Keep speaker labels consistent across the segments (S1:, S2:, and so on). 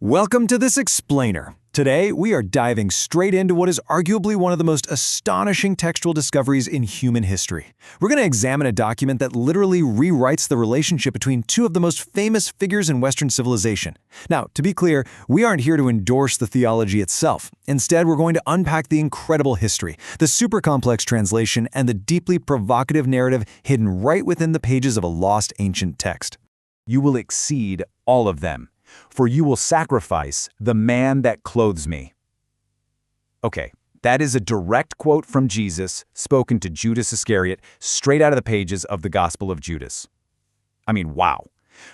S1: Welcome to this explainer. Today, we are diving straight into what is arguably one of the most astonishing textual discoveries in human history. We're going to examine a document that literally rewrites the relationship between two of the most famous figures in Western civilization. Now, to be clear, we aren't here to endorse the theology itself. Instead, we're going to unpack the incredible history, the super complex translation, and the deeply provocative narrative hidden right within the pages of a lost ancient text.
S2: You will exceed all of them, for you will sacrifice the man that clothes me. Okay, that is a direct quote from Jesus, spoken to Judas Iscariot, straight out of the pages of the Gospel of Judas. I mean, wow.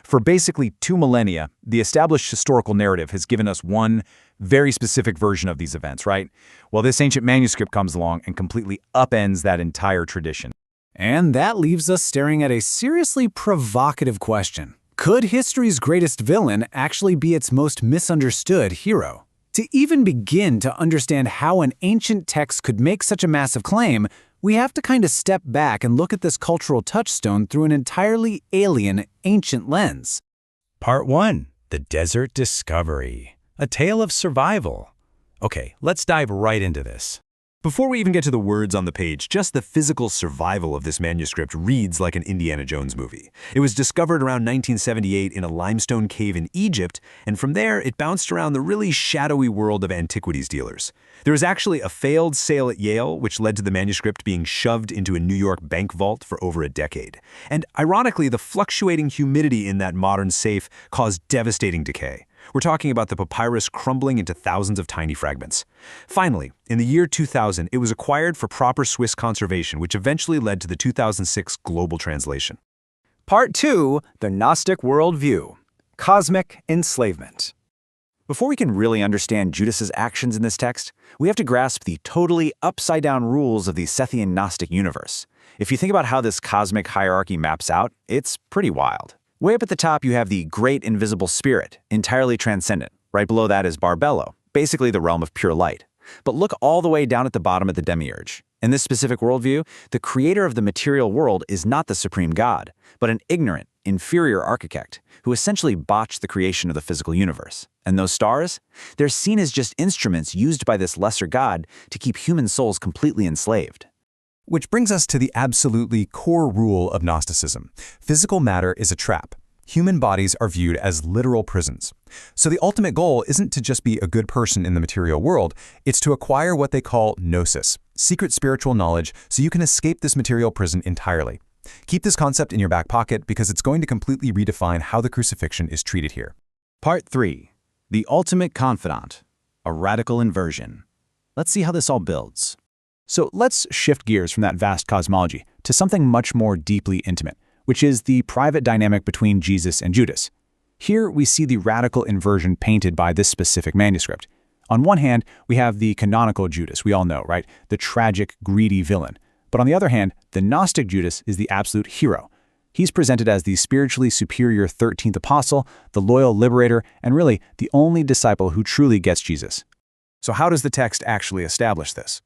S2: For basically 2 millennia, the established historical narrative has given us one very specific version of these events, right? Well, this ancient manuscript comes along and completely upends that entire tradition.
S3: And that leaves us staring at a seriously provocative question. Could history's greatest villain actually be its most misunderstood hero? To even begin to understand how an ancient text could make such a massive claim, we have to kind of step back and look at this cultural touchstone through an entirely alien, ancient lens.
S4: Part 1. The Desert Discovery. A tale of survival. Okay, let's dive right into this.
S1: Before we even get to the words on the page, just the physical survival of this manuscript reads like an Indiana Jones movie. It was discovered around 1978 in a limestone cave in Egypt, and from there it bounced around the really shadowy world of antiquities dealers. There was actually a failed sale at Yale, which led to the manuscript being shoved into a New York bank vault for over a decade. And ironically, the fluctuating humidity in that modern safe caused devastating decay. We're talking about the papyrus crumbling into thousands of tiny fragments. Finally, in the year 2000, it was acquired for proper Swiss conservation, which eventually led to the 2006 global translation.
S3: Part 2. The Gnostic Worldview. Cosmic Enslavement. Before we can really understand Judas's actions in this text, we have to grasp the totally upside-down rules of the Sethian Gnostic universe. If you think about how this cosmic hierarchy maps out, it's pretty wild. Way up at the top, you have the Great Invisible Spirit, entirely transcendent. Right below that is Barbello, basically the realm of pure light. But look all the way down at the bottom at the Demiurge. In this specific worldview, the creator of the material world is not the supreme god, but an ignorant, inferior architect who essentially botched the creation of the physical universe. And those stars? They're seen as just instruments used by this lesser god to keep human souls completely enslaved.
S4: Which brings us to the absolutely core rule of Gnosticism. Physical matter is a trap. Human bodies are viewed as literal prisons. So the ultimate goal isn't to just be a good person in the material world, it's to acquire what they call gnosis, secret spiritual knowledge, so you can escape this material prison entirely. Keep this concept in your back pocket because it's going to completely redefine how the crucifixion is treated here.
S3: Part 3. The Ultimate Confidant. A Radical Inversion. Let's see how this all builds. So let's shift gears from that vast cosmology to something much more deeply intimate, which is the private dynamic between Jesus and Judas. Here we see the radical inversion painted by this specific manuscript. On one hand, we have the canonical Judas, we all know, right? The tragic, greedy villain. But on the other hand, the Gnostic Judas is the absolute hero. He's presented as the spiritually superior 13th Apostle, the loyal liberator, and really the only disciple who truly gets Jesus.
S1: So how does the text actually establish this?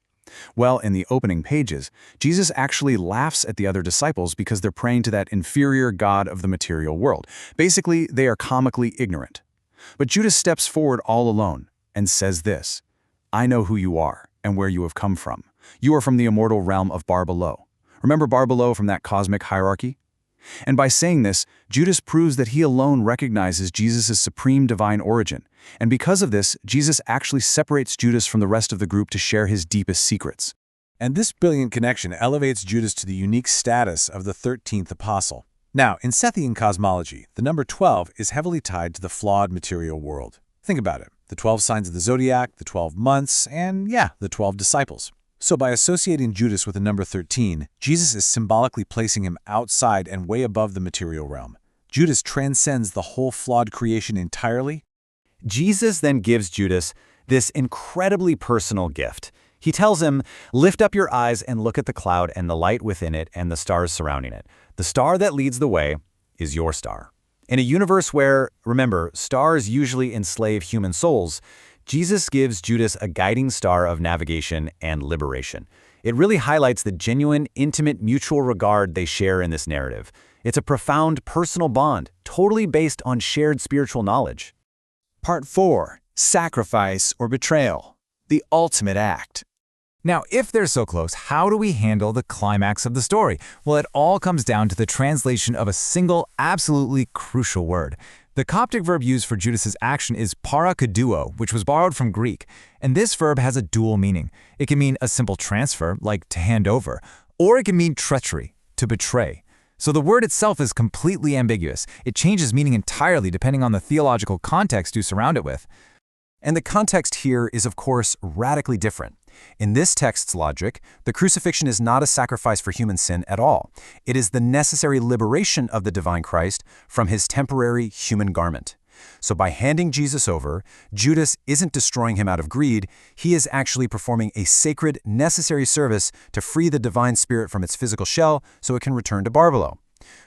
S1: Well, in the opening pages, Jesus actually laughs at the other disciples because they're praying to that inferior god of the material world. Basically, they are comically ignorant. But Judas steps forward all alone and says this, "I know who you are and where you have come from. You are from the immortal realm of Barbello." Remember Barbello from that cosmic hierarchy? And by saying this, Judas proves that he alone recognizes Jesus' supreme divine origin. And because of this, Jesus actually separates Judas from the rest of the group to share his deepest secrets.
S5: And this brilliant connection elevates Judas to the unique status of the 13th Apostle. Now, in Sethian cosmology, the number 12 is heavily tied to the flawed material world. Think about it. The 12 signs of the zodiac, the 12 months, and the 12 disciples. So by associating Judas with the number 13, Jesus is symbolically placing him outside and way above the material realm. Judas transcends the whole flawed creation entirely.
S3: Jesus then gives Judas this incredibly personal gift. He tells him, "Lift up your eyes and look at the cloud and the light within it and the stars surrounding it. The star that leads the way is your star." In a universe where, remember, stars usually enslave human souls, Jesus gives Judas a guiding star of navigation and liberation. It really highlights the genuine, intimate, mutual regard they share in this narrative. It's a profound personal bond, totally based on shared spiritual knowledge. Part 4. Sacrifice or betrayal. The ultimate act.
S2: Now, if they're so close, how do we handle the climax of the story? Well, it all comes down to the translation of a single, absolutely crucial word. The Coptic verb used for Judas's action is parakouduo, which was borrowed from Greek, and this verb has a dual meaning. It can mean a simple transfer, like to hand over, or it can mean treachery, to betray. So the word itself is completely ambiguous. It changes meaning entirely depending on the theological context you surround it with.
S4: And the context here is, of course, radically different. In this text's logic, the crucifixion is not a sacrifice for human sin at all. It is the necessary liberation of the divine Christ from his temporary human garment. So by handing Jesus over, Judas isn't destroying him out of greed. He is actually performing a sacred, necessary service to free the divine spirit from its physical shell so it can return to Barbelo.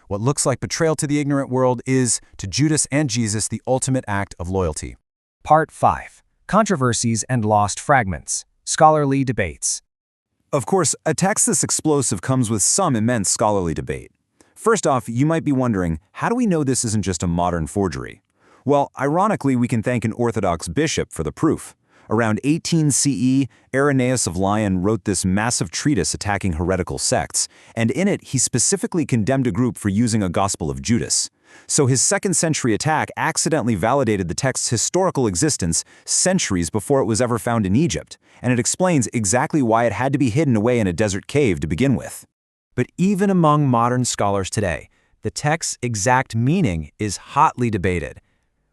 S4: What looks like betrayal to the ignorant world is, to Judas and Jesus, the ultimate act of loyalty.
S3: Part 5. Controversies and lost fragments. Scholarly debates.
S1: Of course, a text this explosive comes with some immense scholarly debate. First off, you might be wondering, how do we know this isn't just a modern forgery? Well, ironically, we can thank an Orthodox bishop for the proof. Around 18 CE, Irenaeus of Lyon wrote this massive treatise attacking heretical sects, and in it he specifically condemned a group for using a Gospel of Judas. So his second-century attack accidentally validated the text's historical existence centuries before it was ever found in Egypt, and it explains exactly why it had to be hidden away in a desert cave to begin with.
S3: But even among modern scholars today, the text's exact meaning is hotly debated.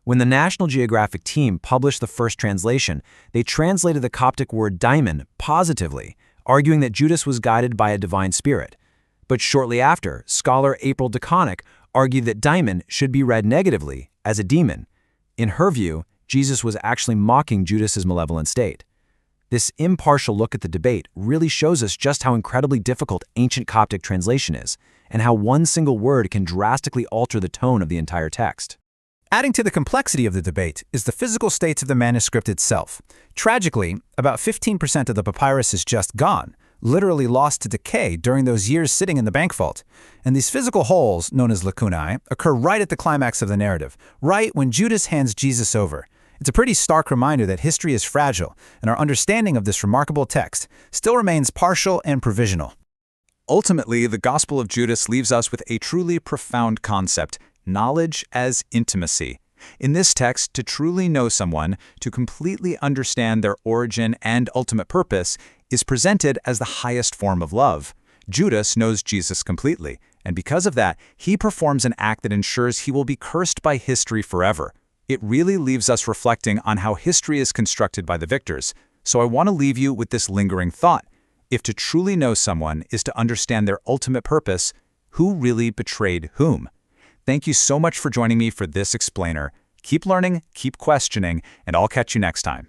S3: When the National Geographic team published the first translation, they translated the Coptic word daimon positively, arguing that Judas was guided by a divine spirit. But shortly after, scholar April DeConnick argued that daimon should be read negatively, as a demon. In her view, Jesus was actually mocking Judas's malevolent state. This impartial look at the debate really shows us just how incredibly difficult ancient Coptic translation is, and how one single word can drastically alter the tone of the entire text.
S2: Adding to the complexity of the debate is the physical state of the manuscript itself. Tragically, about 15% of the papyrus is just gone, literally lost to decay during those years sitting in the bank vault. And these physical holes, known as lacunae, occur right at the climax of the narrative, right when Judas hands Jesus over. It's a pretty stark reminder that history is fragile, and our understanding of this remarkable text still remains partial and provisional.
S5: Ultimately, the Gospel of Judas leaves us with a truly profound concept: knowledge as intimacy. In this text, to truly know someone, to completely understand their origin and ultimate purpose, is presented as the highest form of love. Judas knows Jesus completely, and because of that, he performs an act that ensures he will be cursed by history forever. It really leaves us reflecting on how history is constructed by the victors. So I want to leave you with this lingering thought. If to truly know someone is to understand their ultimate purpose, who really betrayed whom? Thank you so much for joining me for this explainer. Keep learning, keep questioning, and I'll catch you next time.